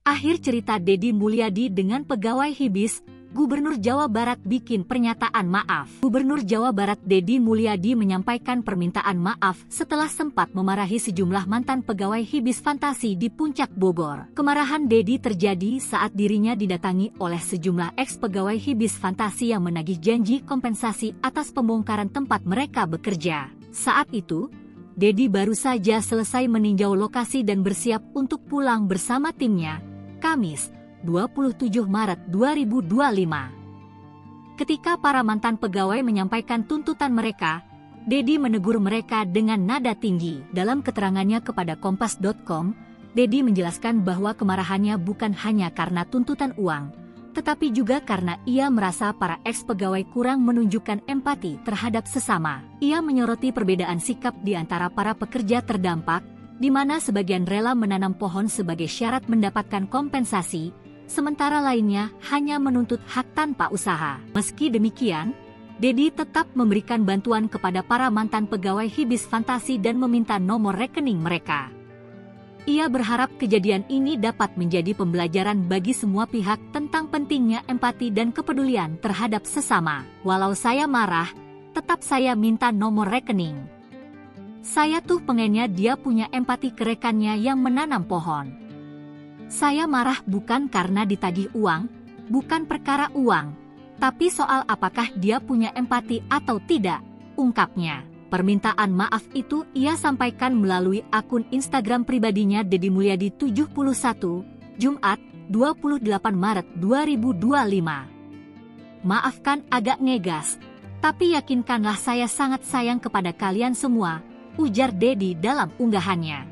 Akhir cerita Deddy Mulyadi dengan pegawai Hibis, Gubernur Jawa Barat bikin pernyataan maaf. Gubernur Jawa Barat Deddy Mulyadi menyampaikan permintaan maaf setelah sempat memarahi sejumlah mantan pegawai Hibis Fantasi di Puncak Bogor. Kemarahan Deddy terjadi saat dirinya didatangi oleh sejumlah ex-pegawai Hibis Fantasi yang menagih janji kompensasi atas pembongkaran tempat mereka bekerja. Saat itu, Deddy baru saja selesai meninjau lokasi dan bersiap untuk pulang bersama timnya, Kamis, 27 Maret 2025. Ketika para mantan pegawai menyampaikan tuntutan mereka, Deddy menegur mereka dengan nada tinggi. Dalam keterangannya kepada Kompas.com, Deddy menjelaskan bahwa kemarahannya bukan hanya karena tuntutan uang, tetapi juga karena ia merasa para ex-pegawai kurang menunjukkan empati terhadap sesama. Ia menyoroti perbedaan sikap di antara para pekerja terdampak, di mana sebagian rela menanam pohon sebagai syarat mendapatkan kompensasi, sementara lainnya hanya menuntut hak tanpa usaha. Meski demikian, Deddy tetap memberikan bantuan kepada para mantan pegawai Hibis Fantasi dan meminta nomor rekening mereka. Ia berharap kejadian ini dapat menjadi pembelajaran bagi semua pihak tentang pentingnya empati dan kepedulian terhadap sesama. Walau saya marah, tetap saya minta nomor rekening. Saya tuh pengennya dia punya empati ke rekannya yang menanam pohon. Saya marah bukan karena ditagih uang, bukan perkara uang, tapi soal apakah dia punya empati atau tidak, ungkapnya. Permintaan maaf itu ia sampaikan melalui akun Instagram pribadinya Deddy Mulyadi 71, Jumat, 28 Maret 2025. Maafkan agak ngegas, tapi yakinkanlah saya sangat sayang kepada kalian semua, ujar Deddy dalam unggahannya.